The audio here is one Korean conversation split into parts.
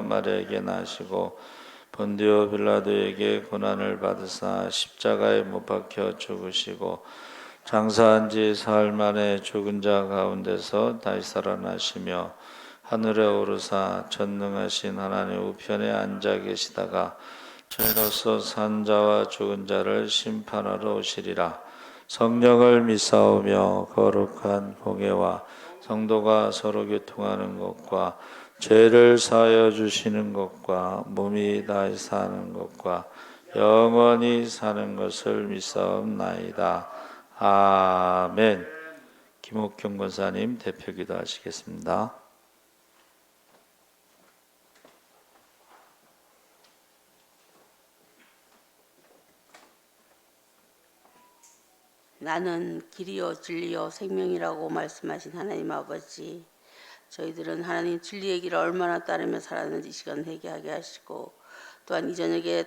마리아에게 나시고 본디오 빌라도에게 고난을 받으사 십자가에 못 박혀 죽으시고 장사한 지 사흘 만에 죽은 자 가운데서 다시 살아나시며 하늘에 오르사 전능하신 하나님 우편에 앉아 계시다가 저희로서 산 자와 죽은 자를 심판하러 오시리라. 성령을 믿사오며 거룩한 공예와 성도가 서로 교통하는 것과 죄를 사하여 주시는 것과 몸이 다시 사는 것과 영원히 사는 것을 믿사옵나이다. 아멘. 김옥경 권사님 대표기도 하시겠습니다. 나는 길이요 진리요 생명이라고 말씀하신 하나님 아버지, 저희들은 하나님 진리의 길을 얼마나 따르며 살았는지 이 시간 회개하게 하시고, 또한 이 저녁에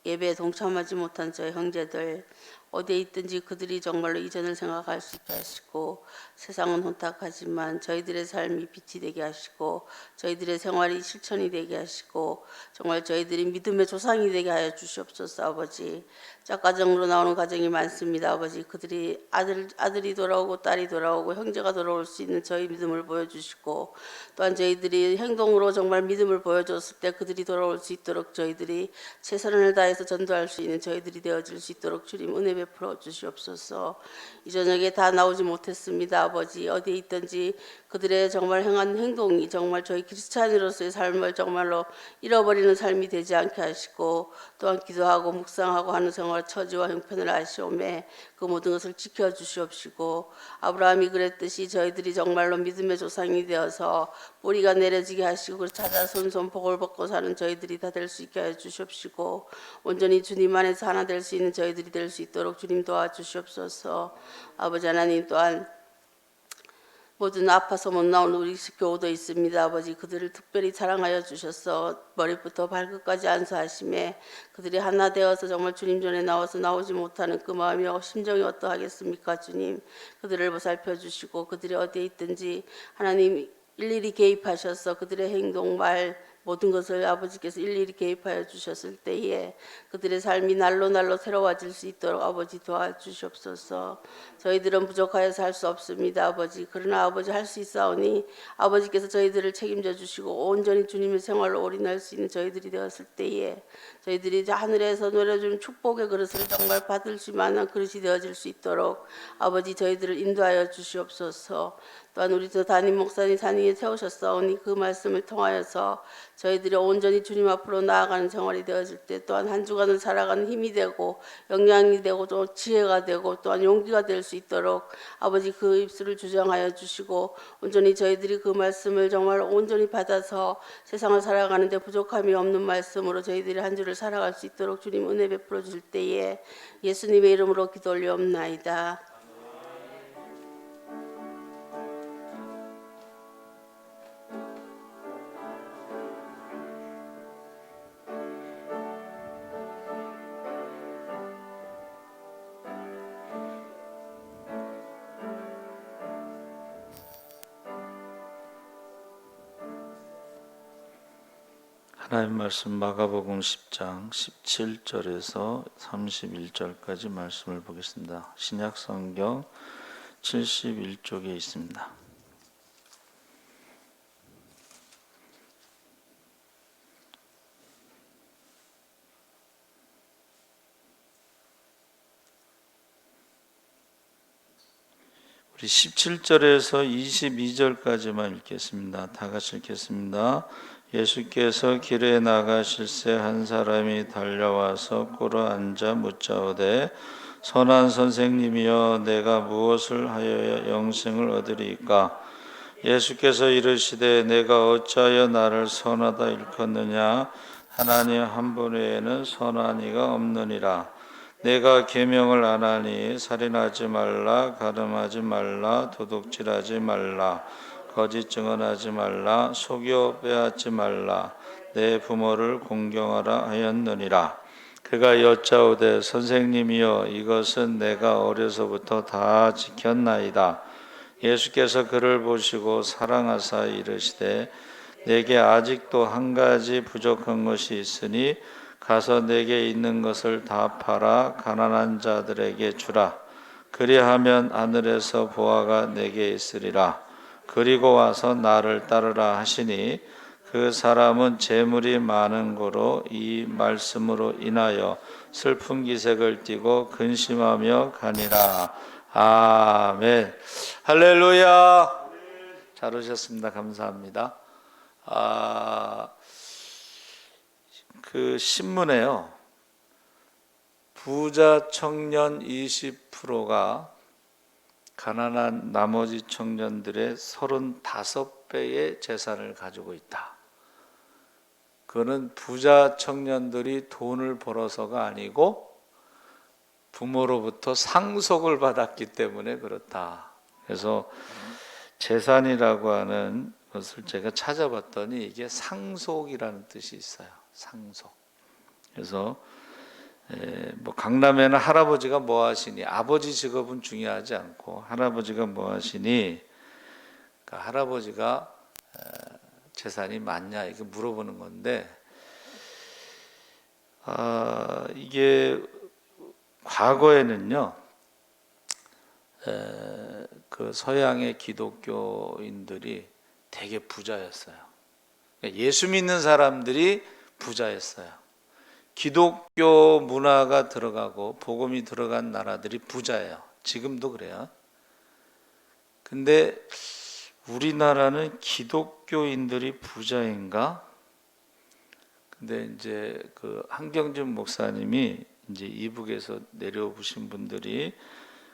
예배에 동참하지 못한 저희 형제들 어디에 있든지 그들이 정말로 이전을 생각할 수 있게 하시고, 세상은 혼탁하지만 저희들의 삶이 빛이 되게 하시고, 저희들의 생활이 실천이 되게 하시고, 정말 저희들이 믿음의 조상이 되게 하여 주시옵소서. 아버지, 짝가정으로 나오는 가정이 많습니다. 아버지, 그들이 아들이 돌아오고 딸이 돌아오고 형제가 돌아올 수 있는 저희 믿음을 보여주시고, 또한 저희들이 행동으로 정말 믿음을 보여줬을 때 그들이 돌아올 수 있도록 저희들이 최선을 다해서 전도할 수 있는 저희들이 되어질 수 있도록 주님 은혜 베풀어 주시옵소서. 이 저녁에 다 나오지 못했습니다. 아버지, 어디에 있든지 그들의 정말 행한 행동이 정말 저희 크리스찬으로서의 삶을 정말로 잃어버리는 삶이 되지 않게 하시고, 또한 기도하고 묵상하고 하는 생활 처지와 형편을 아시오매 그 모든 것을 지켜주시옵시고, 아브라함이 그랬듯이 저희들이 정말로 믿음의 조상이 되어서 뿌리가 내려지게 하시고 찾아 손손 복을 받고 사는 저희들이 다 될 수 있게 하여 주시옵시고, 온전히 주님 안에서 하나 될 수 있는 저희들이 될 수 있도록 주님 도와주시옵소서. 아버지 하나님, 또한 모든 아파서 못 나온 우리 교우도 있습니다. 아버지, 그들을 특별히 사랑하여 주셔서 머리부터 발끝까지 안수하심에 그들이 하나 되어서 정말 주님 전에 나와서 나오지 못하는 그 마음이 심정이 어떠하겠습니까? 주님, 그들을 보살펴 주시고 그들이 어디에 있든지 하나님 일일이 개입하셔서 그들의 행동, 말 모든 것을 아버지께서 일일이 개입하여 주셨을 때에 그들의 삶이 날로 새로워질 수 있도록 아버지 도와주시옵소서. 저희들은 부족하여서 할 수 없습니다. 아버지, 그러나 아버지 할 수 있사오니 아버지께서 저희들을 책임져 주시고 온전히 주님의 생활로 올인할 수 있는 저희들이 되었을 때에 저희들이 하늘에서 노려주는 축복의 그릇을 정말 받을 수 만한 그릇이 되어질 수 있도록 아버지 저희들을 인도하여 주시옵소서. 또한 우리 담임 목사님 산위에 세우셨사오니 그 말씀을 통하여서 저희들이 온전히 주님 앞으로 나아가는 생활이 되어질 때 또한 한 주간을 살아가는 힘이 되고 영향이 되고 또 지혜가 되고 또한 용기가 될 수 있도록 아버지 그 입술을 주장하여 주시고, 온전히 저희들이 그 말씀을 정말 온전히 받아서 세상을 살아가는 데 부족함이 없는 말씀으로 저희들이 한 주를 살아갈 수 있도록 주님 은혜 베풀어 주실 때에 예수님의 이름으로 기도 올리옵나이다. 하나님 말씀 마가복음 10장 17절에서 31절까지 말씀을 보겠습니다. 신약 성경 71쪽에 있습니다. 우리 17절에서 22절까지만 읽겠습니다. 다 같이 읽겠습니다. 예수께서 길에 나가실새 한 사람이 달려와서 꿇어 앉아 묻자오되 선한 선생님이여 내가 무엇을 하여야 영생을 얻으리이까? 예수께서 이르시되 내가 어찌하여 나를 선하다 일컫느냐? 하나님 한 분 외에는 선한 이가 없느니라. 내가 계명을 안 하니 살인하지 말라, 가늠하지 말라, 도둑질하지 말라, 거짓 증언하지 말라, 속여 빼앗지 말라, 내 부모를 공경하라 하였느니라. 그가 여짜오되 선생님이여 이것은 내가 어려서부터 다 지켰나이다. 예수께서 그를 보시고 사랑하사 이르시되 내게 아직도 한 가지 부족한 것이 있으니 가서 내게 있는 것을 다 팔아 가난한 자들에게 주라. 그리하면 하늘에서 보화가 내게 있으리라. 그리고 와서 나를 따르라 하시니 그 사람은 재물이 많은 고로 이 말씀으로 인하여 슬픈 기색을 띠고 근심하며 가니라. 아멘. 할렐루야. 잘 오셨습니다. 감사합니다. 그 신문에요, 부자 청년 20%가 가난한 나머지 청년들의 35배의 재산을 가지고 있다. 그거는 부자 청년들이 돈을 벌어서가 아니고 부모로부터 상속을 받았기 때문에 그렇다. 그래서 재산이라고 하는 것을 제가 찾아봤더니 이게 상속이라는 뜻이 있어요. 상속. 그래서 뭐 강남에는 할아버지가 뭐 하시니, 아버지 직업은 중요하지 않고 할아버지가 뭐 하시니, 그러니까 할아버지가 재산이 많냐 이렇게 물어보는 건데, 이게 과거에는요, 그 서양의 기독교인들이 되게 부자였어요. 예수 믿는 사람들이 부자였어요. 기독교 문화가 들어가고 복음이 들어간 나라들이 부자예요. 지금도 그래요. 근데 우리나라는 기독교인들이 부자인가? 근데 이제 그 한경준 목사님이 이제 이북에서 내려오신 분들이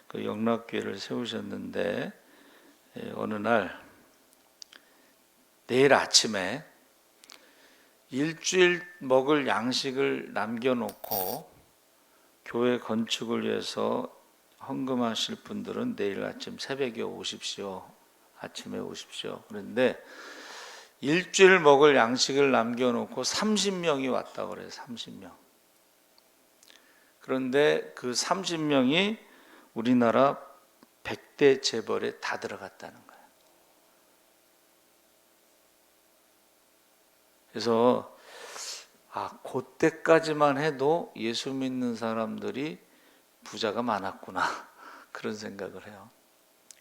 그 영락교회를 세우셨는데, 어느 날 내일 아침에 일주일 먹을 양식을 남겨놓고 교회 건축을 위해서 헌금하실 분들은 내일 아침 새벽에 오십시오. 아침에 오십시오. 그런데 일주일 먹을 양식을 남겨놓고 30명이 왔다고 그래요. 30명. 그런데 그 30명이 우리나라 100대 재벌에 다 들어갔다는 거예요. 그래서 그때까지만 해도 예수 믿는 사람들이 부자가 많았구나 그런 생각을 해요.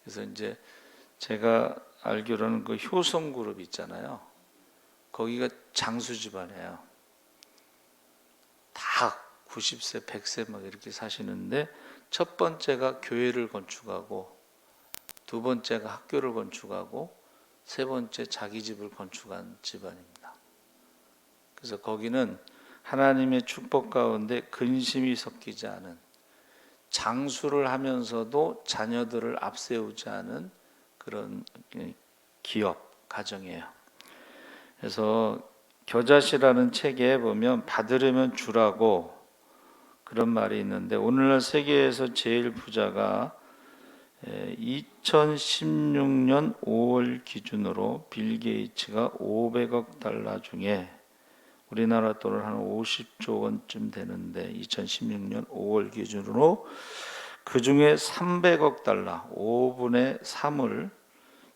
그래서 이제 제가 알기로는 그 효성그룹 있잖아요. 거기가 장수 집안이에요. 다 90세, 100세 막 이렇게 사시는데, 첫 번째가 교회를 건축하고, 두 번째가 학교를 건축하고, 세 번째 자기 집을 건축한 집안입니다. 그래서 거기는 하나님의 축복 가운데 근심이 섞이지 않은, 장수를 하면서도 자녀들을 앞세우지 않은 그런 기업, 가정이에요. 그래서 겨자씨라는 책에 보면 받으려면 주라고 그런 말이 있는데, 오늘날 세계에서 제일 부자가 2016년 5월 기준으로 빌 게이츠가 500억 달러 중에 우리나라 돈을 한 50조 원쯤 되는데, 2016년 5월 기준으로 그 중에 300억 달러, 5분의 3을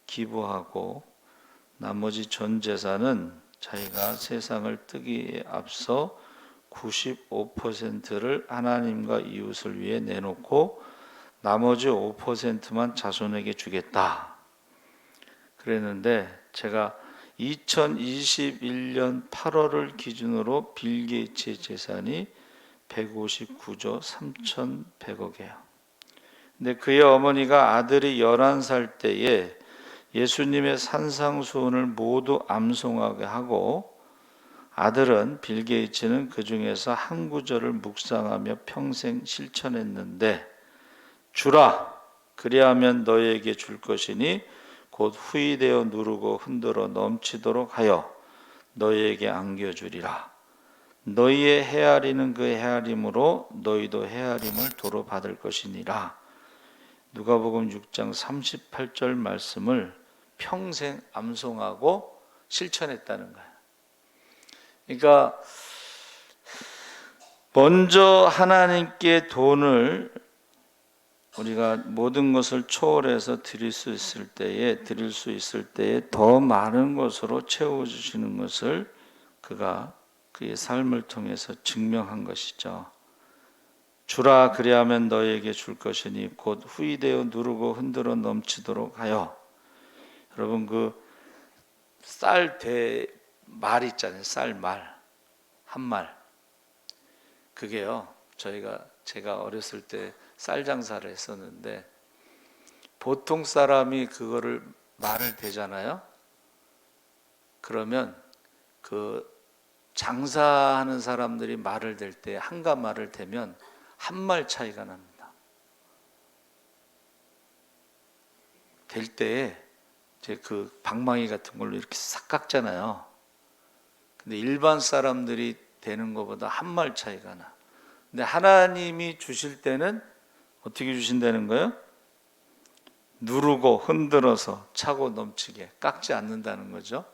기부하고 나머지 전 재산은 자기가 세상을 뜨기에 앞서 95%를 하나님과 이웃을 위해 내놓고 나머지 5%만 자손에게 주겠다 그랬는데, 제가 2021년 8월을 기준으로 빌 게이츠의 재산이 159조 3,100억이에요. 근데 그의 어머니가 아들이 11살 때에 예수님의 산상수훈을 모두 암송하게 하고, 아들은 빌 게이츠는 그 중에서 한 구절을 묵상하며 평생 실천했는데, 주라, 그리하면 너희에게 줄 것이니 곧 후이되어 누르고 흔들어 넘치도록 하여 너희에게 안겨주리라. 너희의 헤아리는 그 헤아림으로 너희도 헤아림을 도로 받을 것이니라. 누가복음 6장 38절 말씀을 평생 암송하고 실천했다는 거예요. 그러니까 먼저 하나님께 돈을 우리가 모든 것을 초월해서 드릴 수 있을 때에 더 많은 것으로 채워주시는 것을 그가 그의 삶을 통해서 증명한 것이죠. 주라 그리하면 너희에게 줄 것이니 곧 후이되어 누르고 흔들어 넘치도록 하여. 여러분 그 말 있잖아요. 쌀말 한 말. 그게요. 제가 어렸을 때 쌀 장사를 했었는데 보통 사람이 그거를 말을 대잖아요. 그러면 그 장사하는 사람들이 말을 댈 때 한가 말을 대면 한 말 차이가 납니다. 될 때에 이제 그 방망이 같은 걸로 이렇게 싹 깎잖아요. 근데 일반 사람들이 대는 것보다 한 말 차이가 나. 근데 하나님이 주실 때는 어떻게 주신다는 거예요? 누르고 흔들어서 차고 넘치게 깎지 않는다는 거죠.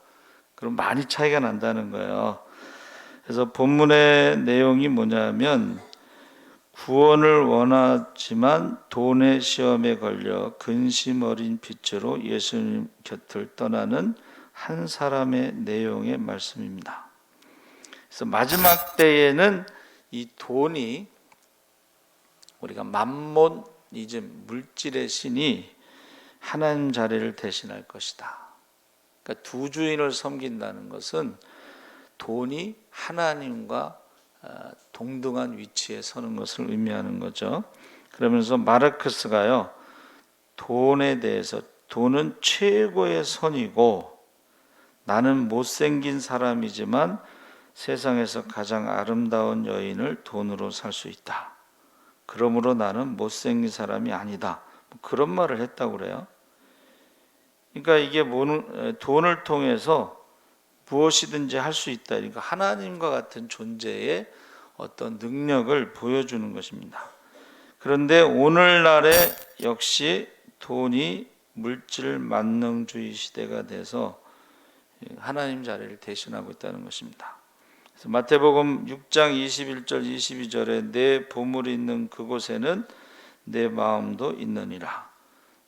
그럼 많이 차이가 난다는 거예요. 그래서 본문의 내용이 뭐냐면 구원을 원하지만 돈의 시험에 걸려 근심 어린 빛으로 예수님 곁을 떠나는 한 사람의 내용의 말씀입니다. 그래서 마지막 때에는 이 돈이 우리가 맘몬이즘 물질의 신이 하나님 자리를 대신할 것이다. 그러니까 두 주인을 섬긴다는 것은 돈이 하나님과 동등한 위치에 서는 것을 의미하는 거죠. 그러면서 마르크스가요, 돈에 대해서 돈은 최고의 선이고 나는 못생긴 사람이지만 세상에서 가장 아름다운 여인을 돈으로 살 수 있다. 그러므로 나는 못생긴 사람이 아니다. 그런 말을 했다고 그래요. 그러니까 이게 돈을 통해서 무엇이든지 할 수 있다. 그러니까 하나님과 같은 존재의 어떤 능력을 보여주는 것입니다. 그런데 오늘날에 역시 돈이 물질 만능주의 시대가 돼서 하나님 자리를 대신하고 있다는 것입니다. 그래서 마태복음 6장 21절 22절에 내 보물이 있는 그곳에는 내 마음도 있느니라.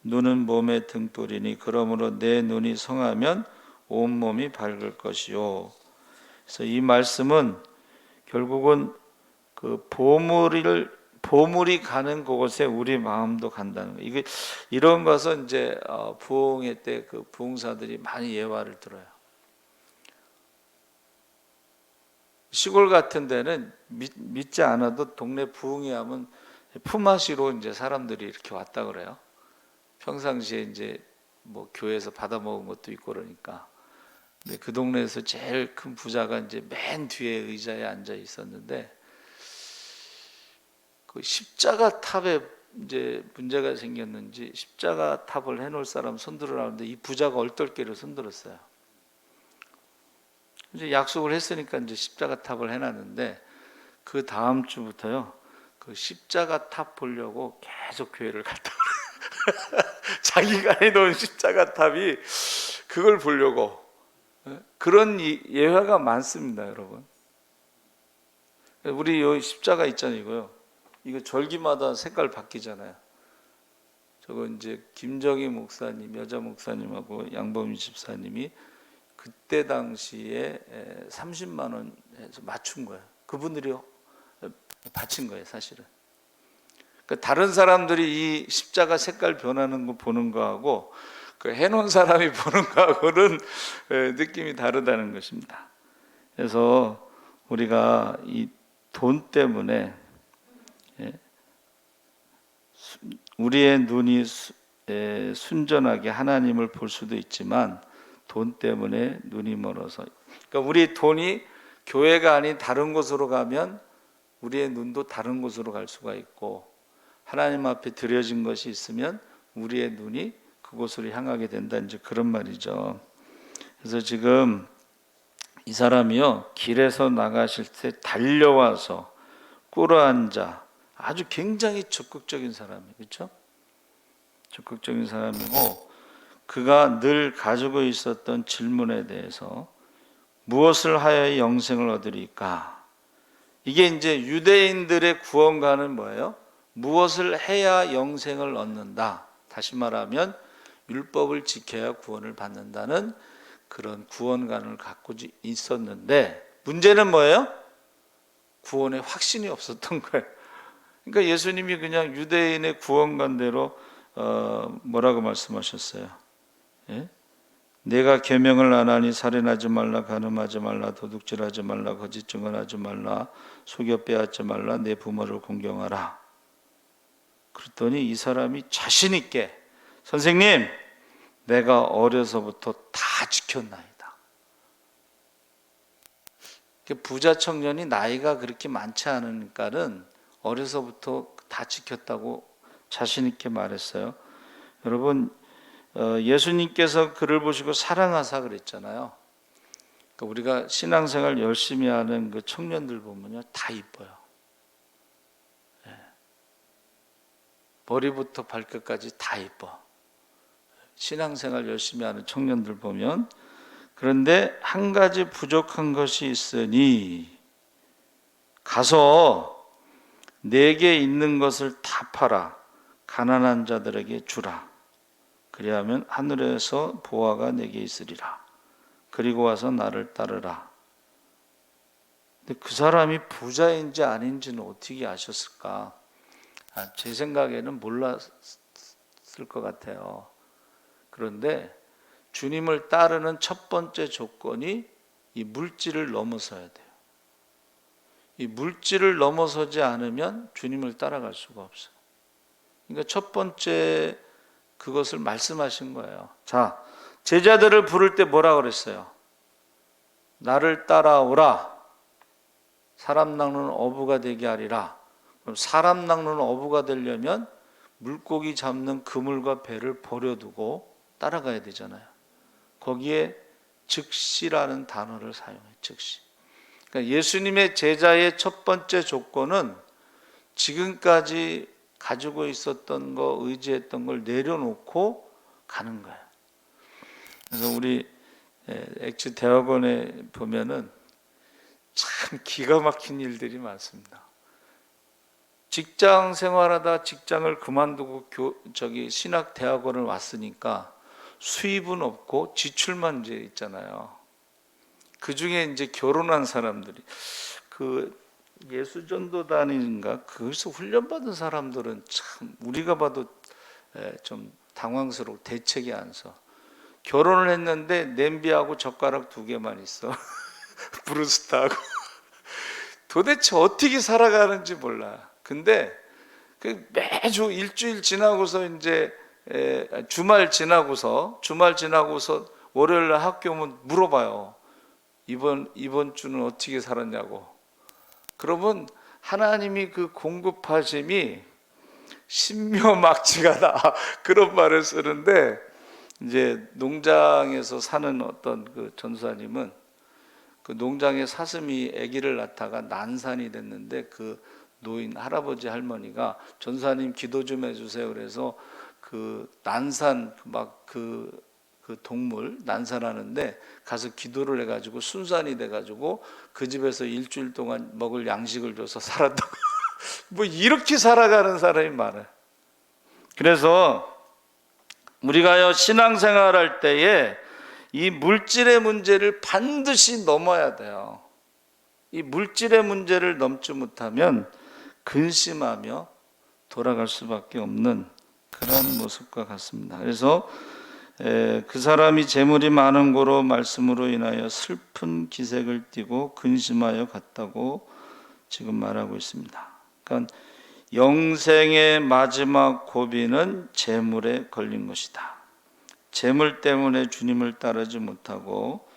눈은 몸의 등불이니 그러므로 내 눈이 성하면 온몸이 밝을 것이요. 그래서 이 말씀은 결국은 그 보물이 가는 그곳에 우리 마음도 간다는 거예요. 이게 이런 것은 이제 부흥회 때 그 부흥사들이 많이 예화를 들어요. 시골 같은 데는 믿지 않아도 동네 부흥회 하면 품앗이로 이제 사람들이 이렇게 왔다 그래요. 평상시에 이제 뭐 교회에서 받아 먹은 것도 있고 그러니까. 근데 그 동네에서 제일 큰 부자가 이제 맨 뒤에 의자에 앉아 있었는데 그 십자가 탑에 이제 문제가 생겼는지 십자가 탑을 해놓을 사람 손들으라는데 이 부자가 얼떨결에 손들었어요. 이제 약속을 했으니까 이제 십자가 탑을 해놨는데 그 다음 주부터요 그 십자가 탑 보려고 계속 교회를 갔다 그래요. 자기가 해놓은 십자가 탑이 그걸 보려고. 그런 예화가 많습니다, 여러분. 우리 요 십자가 있잖아요, 이거 절기마다 색깔 바뀌잖아요. 저거 이제 김정희 목사님, 여자 목사님하고 양범희 집사님이 그때 당시에 30만 원 해서 맞춘 거예요. 그분들이 바친 거예요, 사실은. 그러니까 다른 사람들이 이 십자가 색깔 변하는 거 보는 거하고 그 해놓은 사람이 보는 거하고는 느낌이 다르다는 것입니다. 그래서 우리가 이 돈 때문에 우리의 눈이 순전하게 하나님을 볼 수도 있지만 돈 때문에 눈이 멀어서, 그러니까 우리 돈이 교회가 아닌 다른 곳으로 가면 우리의 눈도 다른 곳으로 갈 수가 있고 하나님 앞에 드려진 것이 있으면 우리의 눈이 그곳으로 향하게 된다, 이제 그런 말이죠. 그래서 지금 이 사람이요 길에서 나가실 때 달려와서 꿇어앉아 아주 굉장히 적극적인 사람이에요, 그렇죠? 적극적인 사람이고 그가 늘 가지고 있었던 질문에 대해서 무엇을 하여 영생을 얻으리까? 이게 이제 유대인들의 구원과는 뭐예요? 무엇을 해야 영생을 얻는다. 다시 말하면 율법을 지켜야 구원을 받는다는 그런 구원관을 갖고 있었는데 문제는 뭐예요? 구원에 확신이 없었던 거예요. 그러니까 예수님이 그냥 유대인의 구원관대로 뭐라고 말씀하셨어요? 예? 내가 계명을 안 하니 살인하지 말라, 간음하지 말라, 도둑질하지 말라, 거짓 증언하지 말라, 속여 빼앗지 말라, 내 부모를 공경하라. 그랬더니 이 사람이 자신 있게 선생님, 내가 어려서부터 다 지켰나이다. 부자 청년이 나이가 그렇게 많지 않으니까는 어려서부터 다 지켰다고 자신 있게 말했어요. 여러분, 예수님께서 그를 보시고 사랑하사 그랬잖아요. 그러니까 우리가 신앙생활 열심히 하는 그 청년들 보면요, 다 이뻐요. 머리부터 발끝까지 다 이뻐. 신앙생활 열심히 하는 청년들 보면. 그런데 한 가지 부족한 것이 있으니 가서 내게 있는 것을 다 팔아 가난한 자들에게 주라. 그리하면 하늘에서 보화가 내게 있으리라. 그리고 와서 나를 따르라. 근데 그 사람이 부자인지 아닌지는 어떻게 아셨을까? 제 생각에는 몰랐을 것 같아요. 그런데 주님을 따르는 첫 번째 조건이 이 물질을 넘어서야 돼요. 이 물질을 넘어서지 않으면 주님을 따라갈 수가 없어요. 그러니까 첫 번째 그것을 말씀하신 거예요. 자, 제자들을 부를 때 뭐라 그랬어요? 나를 따라오라. 사람 낚는 어부가 되게 하리라. 그럼 사람 낚는 어부가 되려면 물고기 잡는 그물과 배를 버려두고 따라가야 되잖아요. 거기에 즉시라는 단어를 사용해요. 즉시. 그러니까 예수님의 제자의 첫 번째 조건은 지금까지 가지고 있었던 거, 의지했던 걸 내려놓고 가는 거예요. 그래서 우리 엑츠 대학원에 보면은 참 기가 막힌 일들이 많습니다. 직장 생활하다 직장을 그만두고 신학 대학원을 왔으니까 수입은 없고 지출만 이제 있잖아요. 그 중에 이제 결혼한 사람들이 그 예수전도단인가 거기서 훈련받은 사람들은 참 우리가 봐도 좀 당황스러워. 대책이 안 서. 결혼을 했는데 냄비하고 젓가락 2개만 있어. 브루스타하고. 도대체 어떻게 살아가는지 몰라. 근데 그 매주 일주일 지나고서 이제 주말 지나고서 월요일 날 학교 오면 물어봐요. 이번 주는 어떻게 살았냐고. 그러면 하나님이 그 공급하심이 신묘막지가다 그런 말을 쓰는데, 이제 농장에서 사는 어떤 그 전사님은 그 농장에 사슴이 아기를 낳다가 난산이 됐는데 그 노인 할아버지 할머니가 전사님 기도 좀 해주세요. 그래서 그 난산 그 동물 난산하는데 가서 기도를 해가지고 순산이 돼가지고 그 집에서 일주일 동안 먹을 양식을 줘서 살았다고. 뭐 이렇게 살아가는 사람이 많아요. 그래서 우리가요 신앙생활할 때에 이 물질의 문제를 반드시 넘어야 돼요. 이 물질의 문제를 넘지 못하면 근심하며 돌아갈 수밖에 없는 그런 모습과 같습니다. 그래서 그 사람이 재물이 많은 고로 말씀으로 인하여 슬픈 기색을 띠고 근심하여 갔다고 지금 말하고 있습니다. 그러니까 영생의 마지막 고비는 재물에 걸린 것이다. 재물 때문에 주님을 따르지 못하고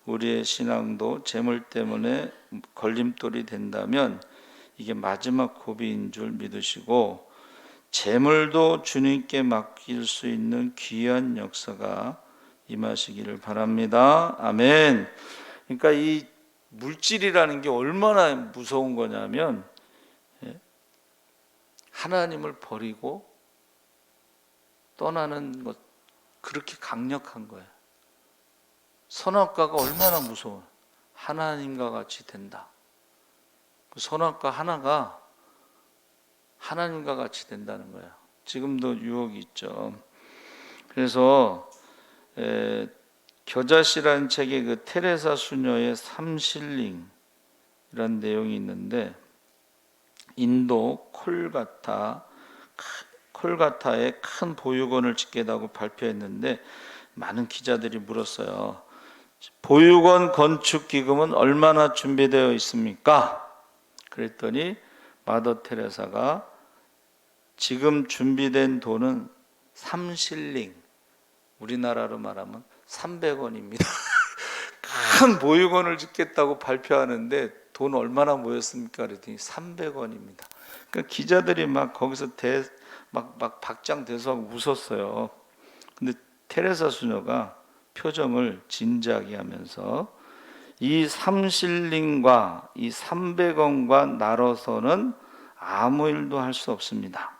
우리의 신앙도 재물 때문에 걸림돌이 된다면 이게 마지막 고비인 줄 믿으시고, 재물도 주님께 맡길 수 있는 귀한 역사가 임하시기를 바랍니다. 아멘. 그러니까 이 물질이라는 게 얼마나 무서운 거냐면 하나님을 버리고 떠나는 것, 그렇게 강력한 거예요. 선악과가 얼마나 무서워요. 하나님과 같이 된다. 그 선악과 하나가 하나님과 같이 된다는 거예요. 지금도 유혹이 있죠. 그래서 겨자씨라는 책에 그 테레사 수녀의 삼실링 이런 내용이 있는데, 인도 콜가타에 큰 보육원을 짓겠다고 발표했는데 많은 기자들이 물었어요. 보육원 건축 기금은 얼마나 준비되어 있습니까? 그랬더니 마더 테레사가 지금 준비된 돈은 3실링, 우리나라로 말하면 300원입니다. 큰 보육원을 짓겠다고 발표하는데 돈 얼마나 모였습니까? 그랬더니 300원입니다. 그러니까 기자들이 막 거기서 막 박장대소하고 웃었어요. 근데 테레사 수녀가 표정을 진지하게 하면서 이 3실링과 이 300원과 나눠서는 아무 일도 할 수 없습니다.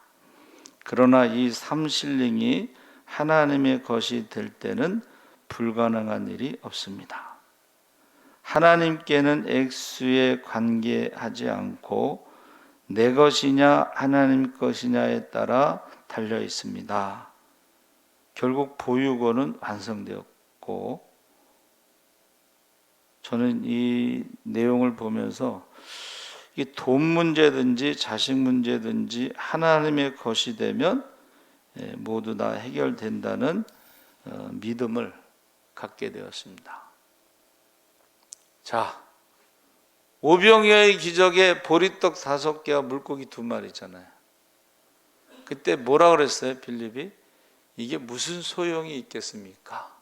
그러나 이 3실링이 하나님의 것이 될 때는 불가능한 일이 없습니다. 하나님께는 액수에 관계하지 않고 내 것이냐 하나님 것이냐에 따라 달려 있습니다. 결국 보육원은 완성되었고, 저는 이 내용을 보면서 이게 돈 문제든지 자식 문제든지 하나님의 것이 되면 모두 다 해결된다는 믿음을 갖게 되었습니다. 자, 오병이어의 기적에 보리떡 5개와 물고기 2마리잖아요. 그때 뭐라 그랬어요, 빌립이? 이게 무슨 소용이 있겠습니까?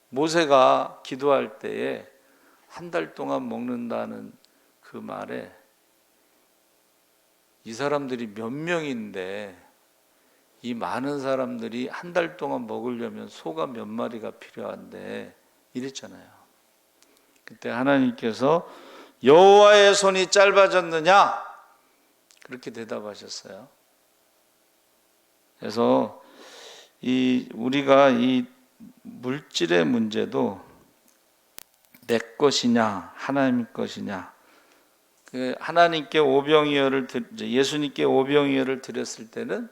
모세가 기도할 때에 1달 동안 먹는다는 그 말에 이 사람들이 몇 명인데 이 많은 사람들이 1달 동안 먹으려면 소가 몇 마리가 필요한데 이랬잖아요. 그때 하나님께서 여호와의 손이 짧아졌느냐? 그렇게 대답하셨어요. 그래서 우리가 이 물질의 문제도 내 것이냐 하나님 것이냐, 하나님께 예수님께 오병이어를 드렸을 때는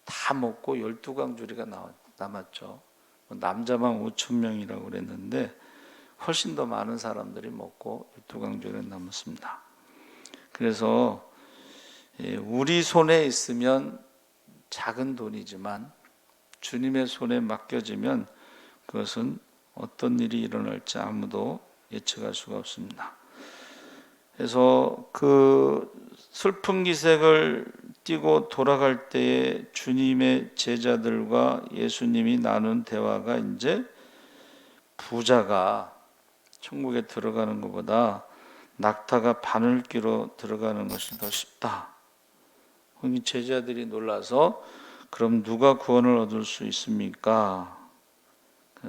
다 먹고 12강주리가 남았죠. 남자만 5,000명이라고 그랬는데 훨씬 더 많은 사람들이 먹고 12강주리가 남았습니다. 그래서 우리 손에 있으면 작은 돈이지만 주님의 손에 맡겨지면 그것은 어떤 일이 일어날지 아무도 예측할 수가 없습니다. 그래서 그 슬픈 기색을 띠고 돌아갈 때에 주님의 제자들과 예수님이 나눈 대화가, 이제 부자가 천국에 들어가는 것보다 낙타가 바늘귀로 들어가는 것이 더 쉽다. 제자들이 놀라서 그럼 누가 구원을 얻을 수 있습니까?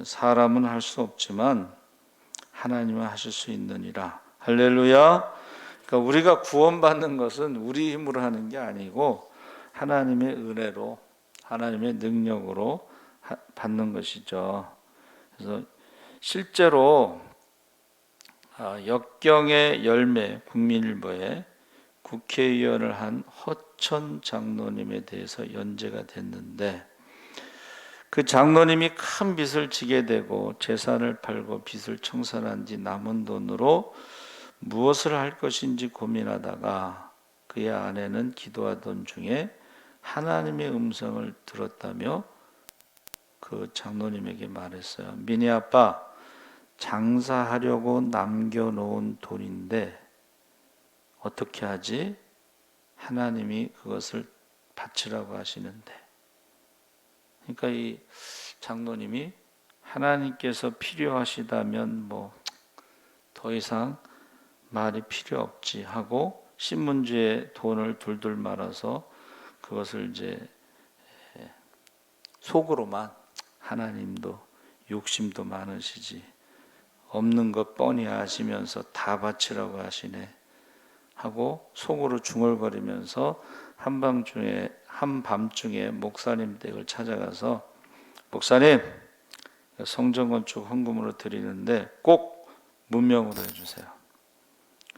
사람은 할 수 없지만 하나님은 하실 수 있느니라. 할렐루야. 그러니까 우리가 구원받는 것은 우리 힘으로 하는 게 아니고 하나님의 은혜로, 하나님의 능력으로 받는 것이죠. 그래서 실제로 역경의 열매 국민일보에 국회의원을 한 허천 장로님에 대해서 연재가 됐는데, 그 장로님이 큰 빚을 지게 되고 재산을 팔고 빚을 청산한 뒤 남은 돈으로 무엇을 할 것인지 고민하다가 그의 아내는 기도하던 중에 하나님의 음성을 들었다며 그 장로님에게 말했어요. 미니 아빠, 장사하려고 남겨놓은 돈인데 어떻게 하지? 하나님이 그것을 바치라고 하시는데. 그러니까 이 장로님이 하나님께서 필요하시다면 뭐 더 이상 말이 필요 없지 하고 신문지에 돈을 둘둘 말아서 그것을 이제 속으로만, 하나님도 욕심도 많으시지 없는 것 뻔히 아시면서 다 바치라고 하시네 하고 속으로 중얼거리면서 한밤중에 목사님 댁을 찾아가서, 목사님, 성전 건축 헌금으로 드리는데 꼭 문명으로 해주세요.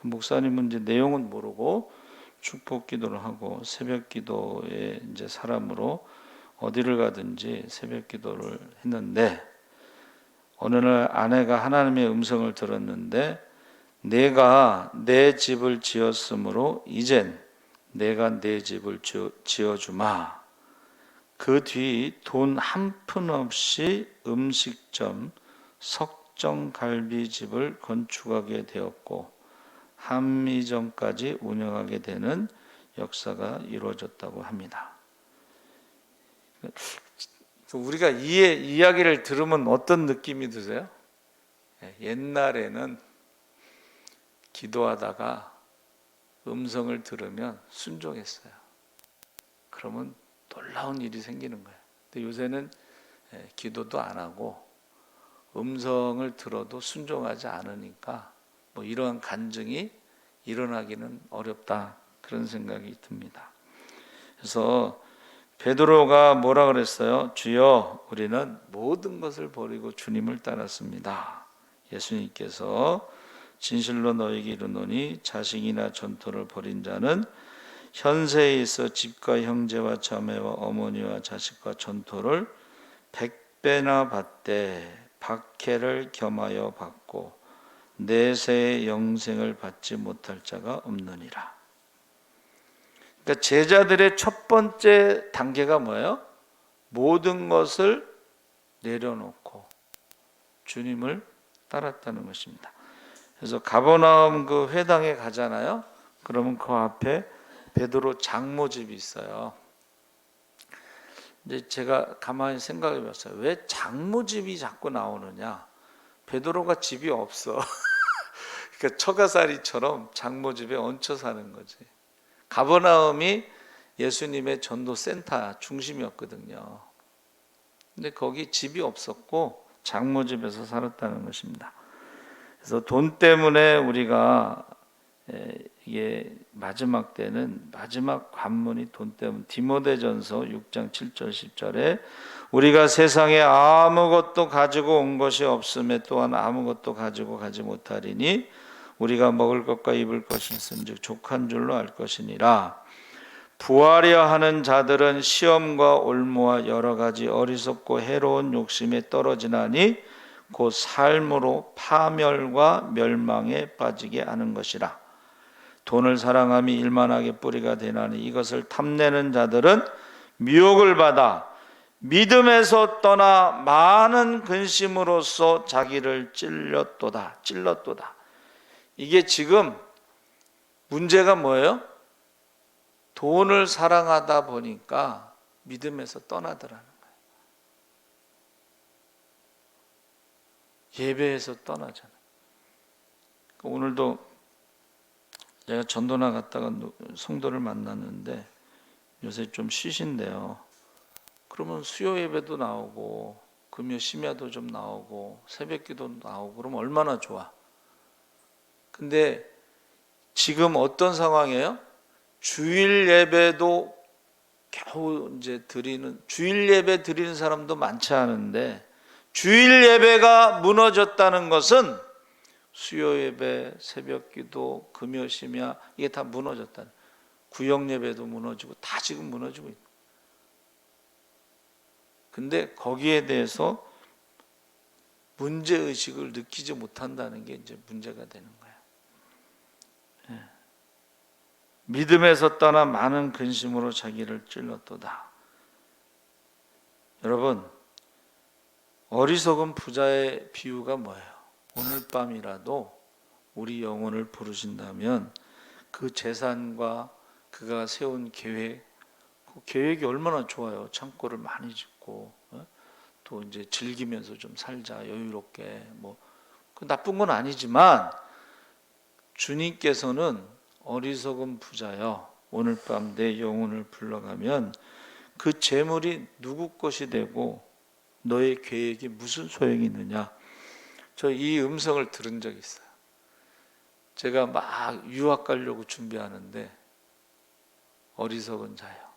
목사님은 이제 내용은 모르고 축복 기도를 하고 새벽 기도에 이제 사람으로 어디를 가든지 새벽 기도를 했는데, 어느 날 아내가 하나님의 음성을 들었는데, 내가 내 집을 지었으므로 이젠 내가 내 집을 지어주마. 그 뒤 돈 한 푼 없이 음식점 석정갈비집을 건축하게 되었고 한미점까지 운영하게 되는 역사가 이루어졌다고 합니다. 우리가 이 이야기를 들으면 어떤 느낌이 드세요? 옛날에는 기도하다가 음성을 들으면 순종했어요. 그러면 놀라운 일이 생기는 거예요. 근데 요새는 기도도 안 하고 음성을 들어도 순종하지 않으니까 뭐 이러한 간증이 일어나기는 어렵다, 그런 생각이 듭니다. 그래서 베드로가 뭐라 그랬어요? 주여, 우리는 모든 것을 버리고 주님을 따랐습니다. 예수님께서 진실로 너희에게 이르노니 자식이나 전토를 벌인 자는 현세에 있어 집과 형제와 자매와 어머니와 자식과 전토를 100배나 받되 박해를 겸하여 받고 내세의 영생을 받지 못할 자가 없느니라. 그러니까 제자들의 첫 번째 단계가 뭐예요? 모든 것을 내려놓고 주님을 따랐다는 것입니다. 그래서 가버나움 그 회당에 가잖아요. 그러면 그 앞에 베드로 장모집이 있어요. 이제 제가 가만히 생각해 봤어요. 왜 장모집이 자꾸 나오느냐? 베드로가 집이 없어. 그러니까 처가살이처럼 장모집에 얹혀 사는 거지. 가버나움이 예수님의 전도 센터 중심이었거든요. 근데 거기 집이 없었고 장모집에서 살았다는 것입니다. 그래서 돈 때문에 우리가 이게 마지막 때는 마지막 관문이 돈 때문에, 디모데전서 6장 7절 10절에 우리가 세상에 아무것도 가지고 온 것이 없음에 또한 아무것도 가지고 가지 못하리니 우리가 먹을 것과 입을 것이 있은즉 족한 줄로 알 것이니라. 부하려 하는 자들은 시험과 올무와 여러 가지 어리석고 해로운 욕심에 떨어지나니 곧 삶으로 파멸과 멸망에 빠지게 하는 것이라. 돈을 사랑함이 일만하게 뿌리가 되나니 이것을 탐내는 자들은 미혹을 받아 믿음에서 떠나 많은 근심으로써 자기를 찔렀도다. 이게 지금 문제가 뭐예요? 돈을 사랑하다 보니까 믿음에서 떠나더라는 거예요. 예배에서 떠나잖아요. 오늘도 제가 전도나 갔다가 성도를 만났는데 요새 좀 쉬신대요. 그러면 수요 예배도 나오고 금요 심야도 좀 나오고 새벽기도 나오고 그러면 얼마나 좋아. 근데 지금 어떤 상황이에요? 주일 예배도 겨우 이제 주일 예배 드리는 사람도 많지 않은데, 주일 예배가 무너졌다는 것은 수요 예배, 새벽 기도, 금요 심야 이게 다 무너졌다. 구역 예배도 무너지고 다 지금 무너지고 있다. 근데 거기에 대해서 문제 의식을 느끼지 못한다는 게 이제 문제가 되는 거예요. 믿음에서 떠나 많은 근심으로 자기를 찔렀도다. 여러분, 어리석은 부자의 비유가 뭐예요? 오늘 밤이라도 우리 영혼을 부르신다면 그 재산과 그가 세운 계획, 그 계획이 얼마나 좋아요. 창고를 많이 짓고 또 이제 즐기면서 좀 살자, 여유롭게. 그 나쁜 건 아니지만 주님께서는 어리석은 부자여, 오늘 밤 내 영혼을 불러가면 그 재물이 누구 것이 되고 너의 계획이 무슨 소용이 있느냐. 저 이 음성을 들은 적이 있어요. 제가 막 유학 가려고 준비하는데 어리석은 자여,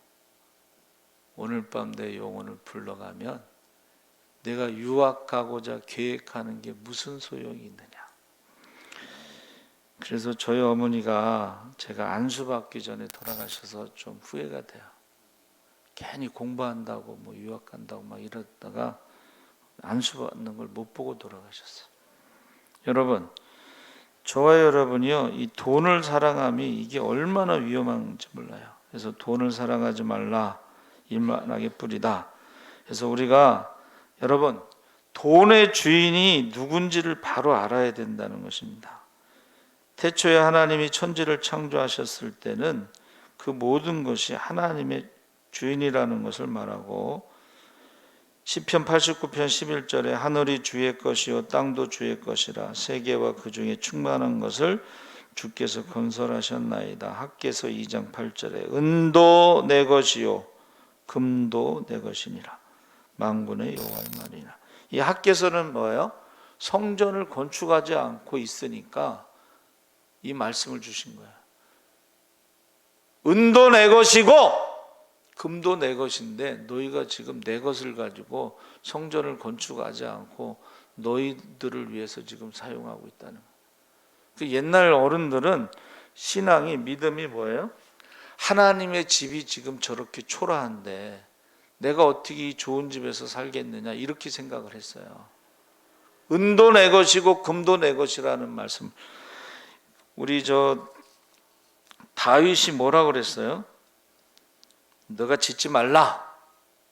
오늘 밤 내 영혼을 불러가면 내가 유학 가고자 계획하는 게 무슨 소용이 있느냐. 그래서 저희 어머니가 제가 안수받기 전에 돌아가셔서 좀 후회가 돼요. 괜히 공부한다고 뭐 유학 간다고 막 이러다가 안수받는 걸 못 보고 돌아가셨어요. 여러분, 저와 여러분이요, 이 돈을 사랑함이 이게 얼마나 위험한지 몰라요. 그래서 돈을 사랑하지 말라, 일만하게 뿌리다. 그래서 우리가 여러분, 돈의 주인이 누군지를 바로 알아야 된다는 것입니다. 태초에 하나님이 천지를 창조하셨을 때는 그 모든 것이 하나님의 주인이라는 것을 말하고, 시편 89편 11절에 하늘이 주의 것이요 땅도 주의 것이라 세계와 그 중에 충만한 것을 주께서 건설하셨나이다. 학개서 2장 8절에 은도 내 것이요 금도 내 것이니라 만군의 여호와의 말이니라. 이 학개서는 뭐예요? 성전을 건축하지 않고 있으니까 이 말씀을 주신 거예요. 은도 내 것이고 금도 내 것인데 너희가 지금 내 것을 가지고 성전을 건축하지 않고 너희들을 위해서 지금 사용하고 있다는 거예요. 그 옛날 어른들은 신앙이, 믿음이 뭐예요? 하나님의 집이 지금 저렇게 초라한데 내가 어떻게 이 좋은 집에서 살겠느냐 이렇게 생각을 했어요. 은도 내 것이고 금도 내 것이라는 말씀. 우리 다윗이 뭐라고 그랬어요? 너가 짓지 말라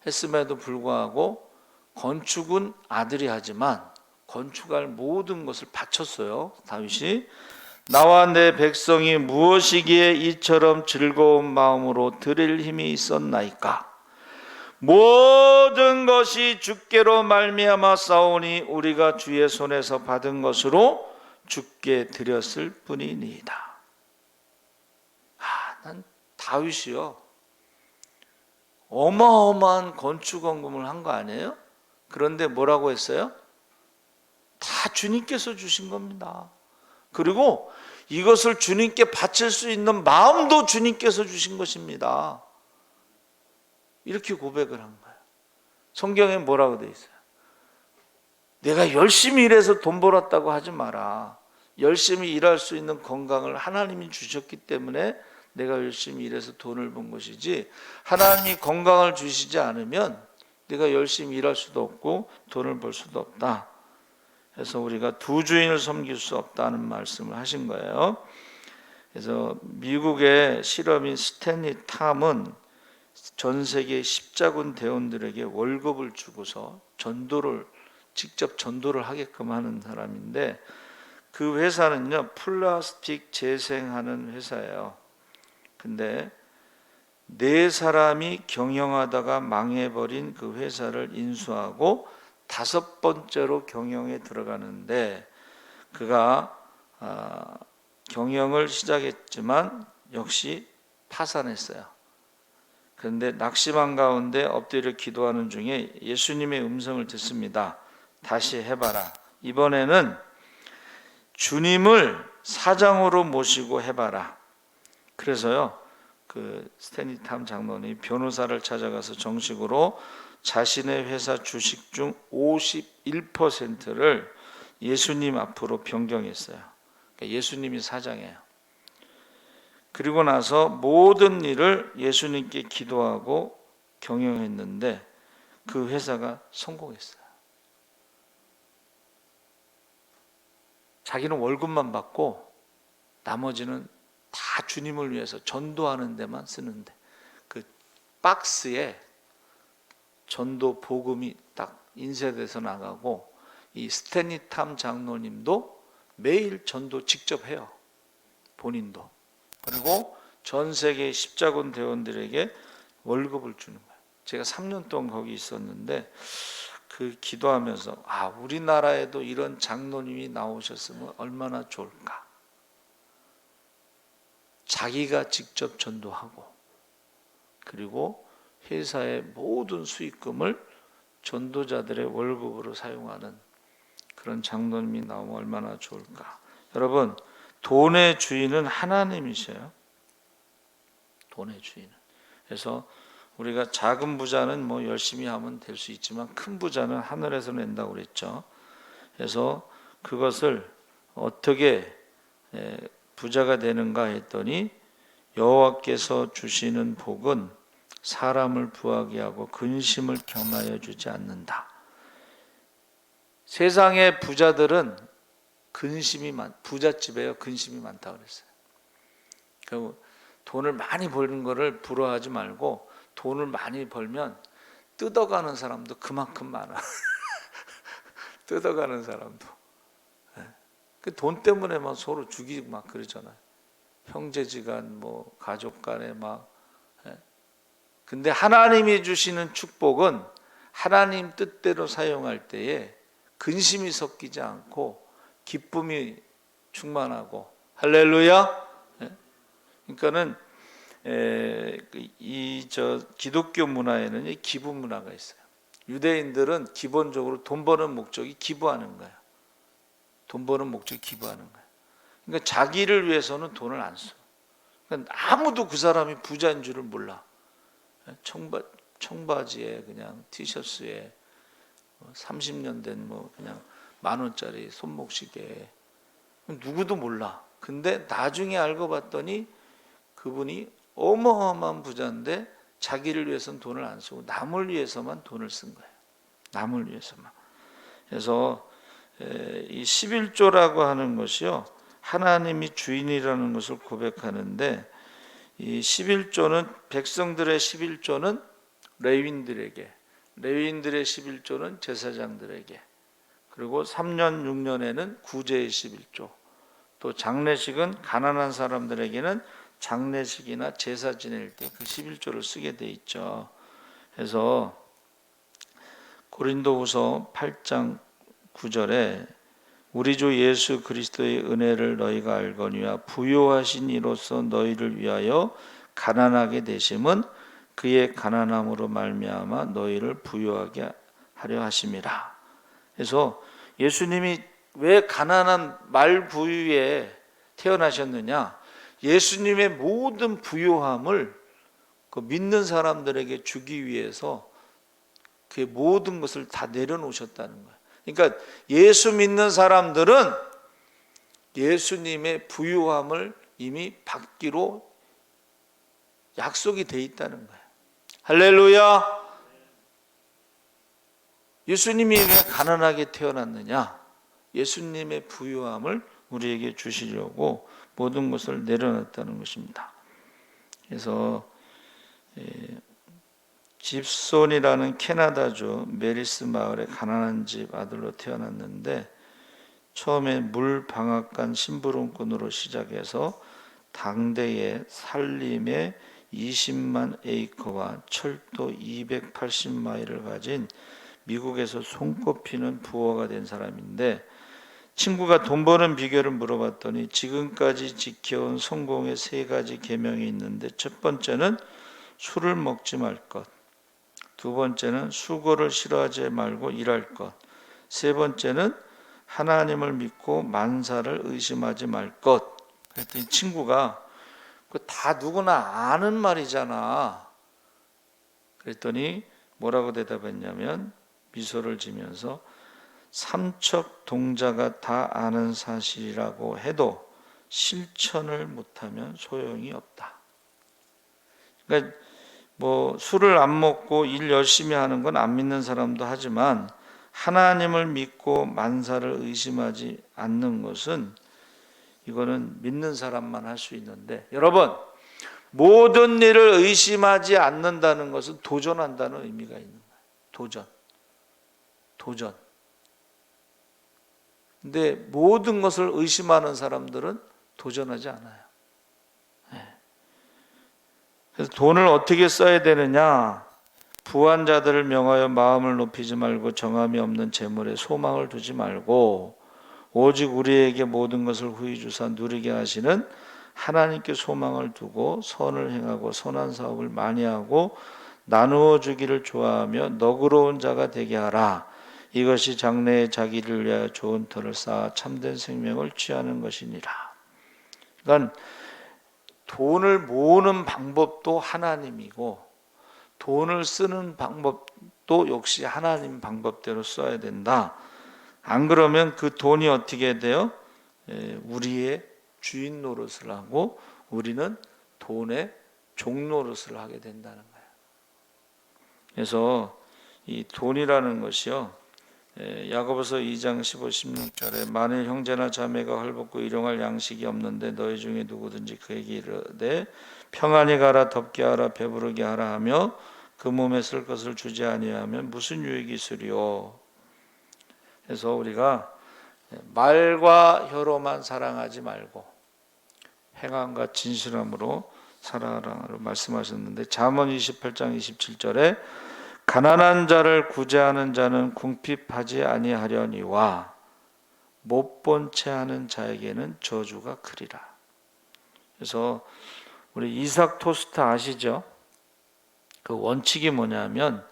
했음에도 불구하고 건축은 아들이 하지만 건축할 모든 것을 바쳤어요. 다윗이 나와 내 백성이 무엇이기에 이처럼 즐거운 마음으로 드릴 힘이 있었나이까. 모든 것이 주께로 말미암아 싸우니 우리가 주의 손에서 받은 것으로 주께 드렸을 뿐이니이다. 난 다윗이요 어마어마한 건축원금을 한 거 아니에요? 그런데 뭐라고 했어요? 다 주님께서 주신 겁니다. 그리고 이것을 주님께 바칠 수 있는 마음도 주님께서 주신 것입니다. 이렇게 고백을 한 거예요. 성경에 뭐라고 돼 있어요? 내가 열심히 일해서 돈 벌었다고 하지 마라. 열심히 일할 수 있는 건강을 하나님이 주셨기 때문에 내가 열심히 일해서 돈을 번 것이지, 하나님이 건강을 주시지 않으면 내가 열심히 일할 수도 없고 돈을 벌 수도 없다. 그래서 우리가 두 주인을 섬길 수 없다는 말씀을 하신 거예요. 그래서 미국의 실험인 스탠리 탐은 전 세계 십자군 대원들에게 월급을 주고서 직접 전도를 하게끔 하는 사람인데, 그 회사는요 플라스틱 재생하는 회사예요. 근데 4사람이 경영하다가 망해버린 그 회사를 인수하고 5번째로 경영에 들어가는데, 그가 경영을 시작했지만 역시 파산했어요. 그런데 낙심한 가운데 엎드려 기도하는 중에 예수님의 음성을 듣습니다. 다시 해봐라. 이번에는 주님을 사장으로 모시고 해봐라. 그래서요 그 스탠리 탐 장로님 변호사를 찾아가서 정식으로 자신의 회사 주식 중 51%를 예수님 앞으로 변경했어요. 그러니까 예수님이 사장이에요. 그리고 나서 모든 일을 예수님께 기도하고 경영했는데 그 회사가 성공했어요. 자기는 월급만 받고 나머지는 다 주님을 위해서 전도하는 데만 쓰는데, 그 박스에 전도 복음이 딱 인쇄돼서 나가고, 이 스탠리 탐 장로님도 매일 전도 직접 해요. 본인도. 그리고 전 세계 십자군 대원들에게 월급을 주는 거예요. 제가 3년 동안 거기 있었는데 그 기도하면서 우리나라에도 이런 장로님이 나오셨으면 얼마나 좋을까. 자기가 직접 전도하고 그리고 회사의 모든 수익금을 전도자들의 월급으로 사용하는 그런 장로님이 나오면 얼마나 좋을까. 여러분, 돈의 주인은 하나님이셔요. 돈의 주인은. 그래서 우리가 작은 부자는 뭐 열심히 하면 될 수 있지만 큰 부자는 하늘에서 낸다고 그랬죠. 그래서 그것을 어떻게 부자가 되는가 했더니 여호와께서 주시는 복은 사람을 부하게 하고 근심을 겸하여 주지 않는다. 세상의 부자들은 부잣집에요 근심이 많다고 그랬어요. 그리고 돈을 많이 버는 거를 부러워하지 말고 돈을 많이 벌면 뜯어가는 사람도 그만큼 많아. 뜯어가는 사람도. 그 돈 때문에 막 서로 죽이고 막 그러잖아요. 형제지간 뭐 가족 간에 막. 근데 하나님이 주시는 축복은 하나님 뜻대로 사용할 때에 근심이 섞이지 않고 기쁨이 충만하고 할렐루야. 그러니까는 기독교 문화에는 이 기부 문화가 있어요. 유대인들은 기본적으로 돈 버는 목적이 기부하는 거예요. 돈 버는 목적이 기부하는 거예요. 그러니까 자기를 위해서는 돈을 안 써. 그러니까 아무도 그 사람이 부자인 줄을 몰라. 청바지에 그냥 티셔츠에 30년 된 뭐 그냥 10,000원짜리 손목시계 누구도 몰라. 근데 나중에 알고 봤더니 그분이 어마어마한 부자인데 자기를 위해서는 돈을 안 쓰고 남을 위해서만 돈을 쓴 거예요. 남을 위해서만. 그래서 이 11조라고 하는 것이요 하나님이 주인이라는 것을 고백하는데 이 11조는 백성들의 11조는 레위인들에게, 레위인들의 11조는 제사장들에게, 그리고 3년 6년에는 구제의 11조, 또 장례식은 가난한 사람들에게는 장례식이나 제사 지낼 때 그 11조를 쓰게 돼 있죠. 그래서 고린도후서 8장 9절에 우리 주 예수 그리스도의 은혜를 너희가 알거니와 부요하신 이로써 너희를 위하여 가난하게 되심은 그의 가난함으로 말미암아 너희를 부요하게 하려 하심이라. 그래서 예수님이 왜 가난한 말부유에 태어나셨느냐? 예수님의 모든 부요함을 그 믿는 사람들에게 주기 위해서 그 모든 것을 다 내려놓으셨다는 거예요. 그러니까 예수 믿는 사람들은 예수님의 부유함을 이미 받기로 약속이 돼 있다는 거예요. 할렐루야. 예수님이 왜 가난하게 태어났느냐? 예수님의 부유함을 우리에게 주시려고 모든 것을 내려놨다는 것입니다. 그래서 집손이라는 캐나다주 메리스 마을의 가난한 집 아들로 태어났는데 처음에 물 방앗간 심부름꾼으로 시작해서 당대의 산림의 20만 에이커와 철도 280마일을 가진 미국에서 손꼽히는 부호가 된 사람인데 친구가 돈 버는 비결을 물어봤더니 지금까지 지켜온 성공의 3가지 계명이 있는데 첫 번째는 술을 먹지 말 것, 두 번째는 수고를 싫어하지 말고 일할 것, 세 번째는 하나님을 믿고 만사를 의심하지 말 것. 그랬더니 친구가 그 다 누구나 아는 말이잖아. 그랬더니 뭐라고 대답했냐면 미소를 지면서 삼척 동자가 다 아는 사실이라고 해도 실천을 못하면 소용이 없다. 그러니까 뭐 술을 안 먹고 일 열심히 하는 건 안 믿는 사람도 하지만 하나님을 믿고 만사를 의심하지 않는 것은 이거는 믿는 사람만 할 수 있는데 여러분 모든 일을 의심하지 않는다는 것은 도전한다는 의미가 있는 거예요. 도전. 근데 모든 것을 의심하는 사람들은 도전하지 않아요. 그래서 돈을 어떻게 써야 되느냐? 부한 자들을 명하여 마음을 높이지 말고 정함이 없는 재물에 소망을 두지 말고 오직 우리에게 모든 것을 후히 주사 누리게 하시는 하나님께 소망을 두고 선을 행하고 선한 사업을 많이 하고 나누어 주기를 좋아하며 너그러운 자가 되게 하라. 이것이 장래에 자기를 위하여 좋은 터를 쌓아 참된 생명을 취하는 것이니라. 그러니까 돈을 모으는 방법도 하나님이고 돈을 쓰는 방법도 역시 하나님 방법대로 써야 된다. 안 그러면 그 돈이 어떻게 돼요? 우리의 주인 노릇을 하고 우리는 돈의 종 노릇을 하게 된다는 거예요. 그래서 이 돈이라는 것이요, 야고보서 2장 15, 16절에 만일 형제나 자매가 헐벗고 일용할 양식이 없는데 너희 중에 누구든지 그에게 이르되 평안히 가라, 덥게 하라, 배부르게 하라 하며 그 몸에 쓸 것을 주지 아니하면 무슨 유익이 있으리요. 그래서 우리가 말과 혀로만 사랑하지 말고 행함과 진실함으로 살아라고 말씀하셨는데, 잠언 28장 27절에 가난한 자를 구제하는 자는 궁핍하지 아니하려니와 못 본 채 하는 자에게는 저주가 크리라. 그래서 우리 이삭 토스트 아시죠? 그 원칙이 뭐냐면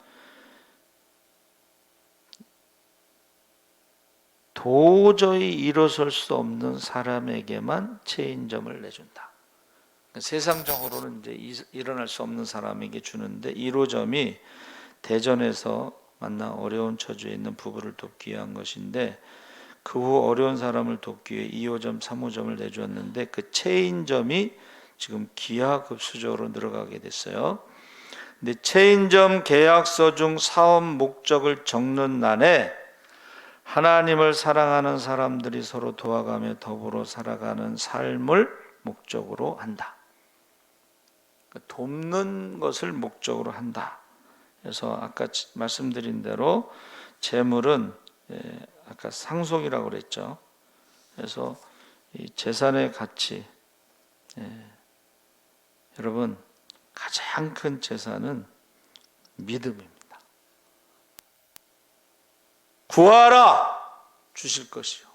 도저히 일어설 수 없는 사람에게만 체인점을 내준다. 세상적으로는 이제 일어날 수 없는 사람에게 주는데, 1호점이 대전에서 만나 어려운 처지에 있는 부부를 돕기 위한 것인데, 그 후 어려운 사람을 돕기 위해 2호점, 3호점을 내주었는데 그 체인점이 지금 기하급수적으로 늘어가게 됐어요. 근데 체인점 계약서 중 사업 목적을 적는 난에 하나님을 사랑하는 사람들이 서로 도와가며 더불어 살아가는 삶을 목적으로 한다. 돕는 것을 목적으로 한다. 그래서 아까 말씀드린 대로 재물은 아까 상속이라고 그랬죠. 그래서 이 재산의 가치, 여러분 가장 큰 재산은 믿음입니다. 구하라 주실 것이요,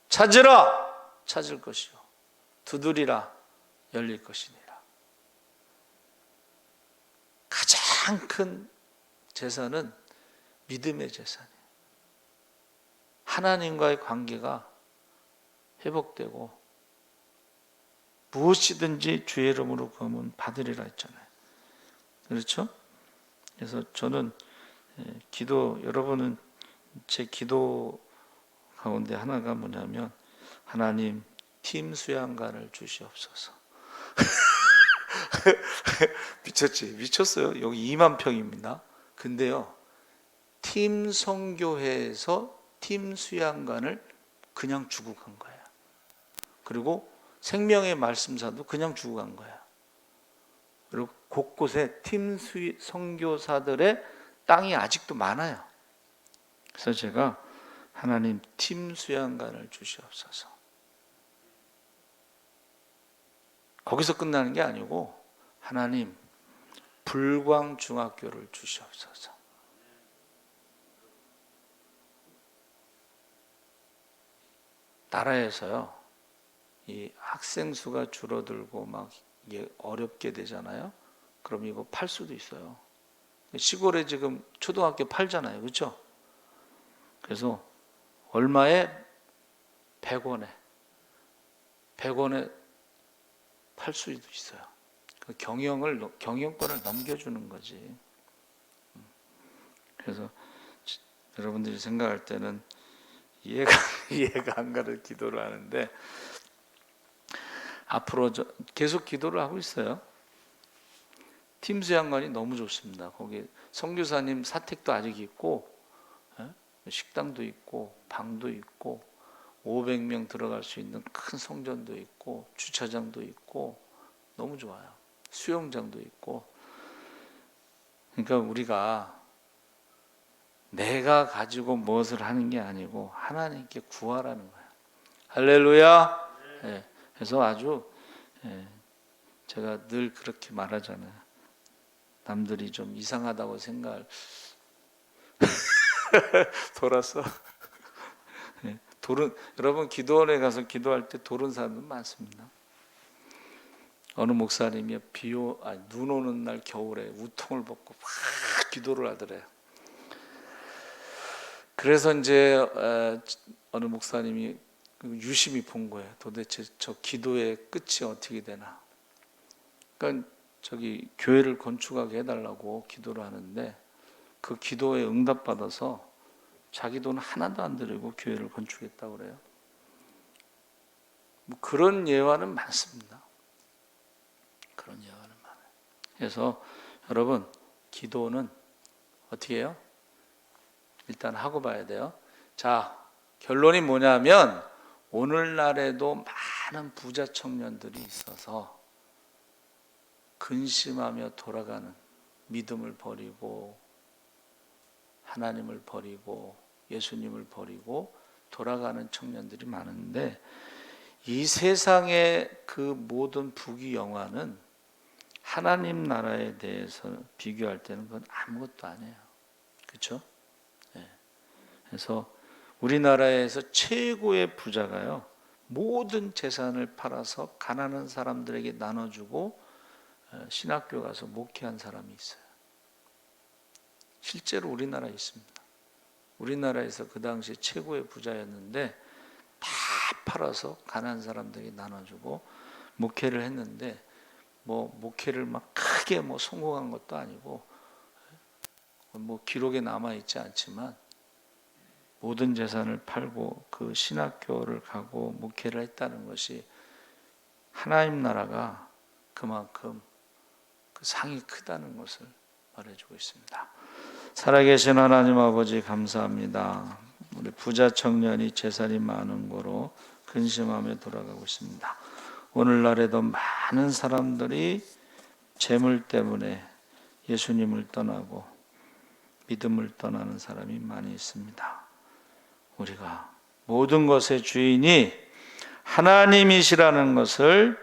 찾으라 찾을 것이요, 두드리라 열릴 것이니라. 가장 큰 재산은 믿음의 재산이에요. 하나님과의 관계가 회복되고 무엇이든지 주의 이름으로 구하면 받으리라 했잖아요. 그렇죠? 그래서 저는 여러분은 제 기도 가운데 하나가 뭐냐면, 하나님 팀 수양관을 주시옵소서. 미쳤지? 미쳤어요. 여기 2만 평입니다. 근데요, 팀 선교회에서 팀 수양관을 그냥 주고 간 거예요. 그리고 생명의 말씀사도 그냥 주고 간 거예요. 그리고 곳곳에 팀 선교사들의 땅이 아직도 많아요. 그래서 제가 하나님 팀 수양관을 주시옵소서. 거기서 끝나는 게 아니고, 하나님 불광중학교를 주시옵소서. 나라에서요, 이 학생 수가 줄어들고 막 이게 어렵게 되잖아요. 그럼 이거 팔 수도 있어요. 시골에 지금 초등학교 팔잖아요, 그렇죠? 그래서 얼마에? 100원에 팔 수도 있어요. 그 경영권을 넘겨주는 거지. 그래서 여러분들이 생각할 때는 이해가 안 가는 기도를 하는데, 앞으로 계속 기도를 하고 있어요. 팀 수양관이 너무 좋습니다. 거기 선교사님 사택도 아직 있고, 식당도 있고, 방도 있고, 500명 들어갈 수 있는 큰 성전도 있고, 주차장도 있고, 너무 좋아요. 수영장도 있고. 그러니까 우리가 내가 가지고 무엇을 하는 게 아니고 하나님께 구하라는 거예요. 할렐루야. 네. 그래서 아주, 제가 늘 그렇게 말하잖아요. 남들이 좀 이상하다고 생각할 돌아서 여러분 기도원에 가서 기도할 때 돌은 사람들 많습니다. 어느 목사님이 눈 오는 날 겨울에 우통을 벗고 막 기도를 하더래요. 그래서 이제 어느 목사님이 유심히 본 거예요. 도대체 저 기도의 끝이 어떻게 되나. 그러니까 저기 교회를 건축하게 해달라고 기도를 하는데, 그 기도에 응답받아서 자기 돈 하나도 안 들이고 교회를 건축했다고 그래요. 뭐 그런 예화는 많습니다. 그런 예화는 많아요. 그래서 여러분, 기도는 어떻게 해요? 일단 하고 봐야 돼요. 자, 결론이 뭐냐면 오늘날에도 많은 부자 청년들이 있어서 근심하며 돌아가는, 믿음을 버리고 하나님을 버리고 예수님을 버리고 돌아가는 청년들이 많은데, 이 세상의 그 모든 부귀영화는 하나님 나라에 대해서 비교할 때는 그건 아무것도 아니에요. 그렇죠? 네. 그래서 우리나라에서 최고의 부자가요, 모든 재산을 팔아서 가난한 사람들에게 나눠주고 신학교 가서 목회한 사람이 있어요. 실제로 우리나라에 있습니다. 우리나라에서 그 당시 최고의 부자였는데 다 팔아서 가난한 사람들에게 나눠주고 목회를 했는데, 뭐 목회를 막 크게 뭐 성공한 것도 아니고 뭐 기록에 남아 있지 않지만 모든 재산을 팔고 그 신학교를 가고 목회를 했다는 것이 하나님 나라가 그만큼 그 상이 크다는 것을 말해주고 있습니다. 살아계신 하나님 아버지, 감사합니다. 우리 부자 청년이 재산이 많은 거로 근심하며 돌아가고 있습니다. 오늘날에도 많은 사람들이 재물 때문에 예수님을 떠나고 믿음을 떠나는 사람이 많이 있습니다. 우리가 모든 것의 주인이 하나님이시라는 것을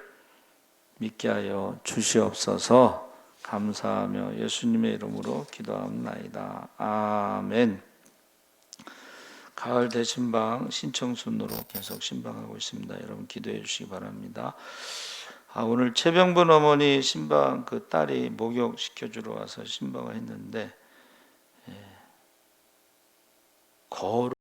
믿게 하여 주시옵소서. 감사하며 예수님의 이름으로 기도합나이다. 아멘. 가을 대신방 신청순으로 계속 신방하고 있습니다. 여러분 기도해 주시기 바랍니다. 오늘 최병분 어머니 신방 그 딸이 목욕 시켜주러 와서 신방을 했는데 거울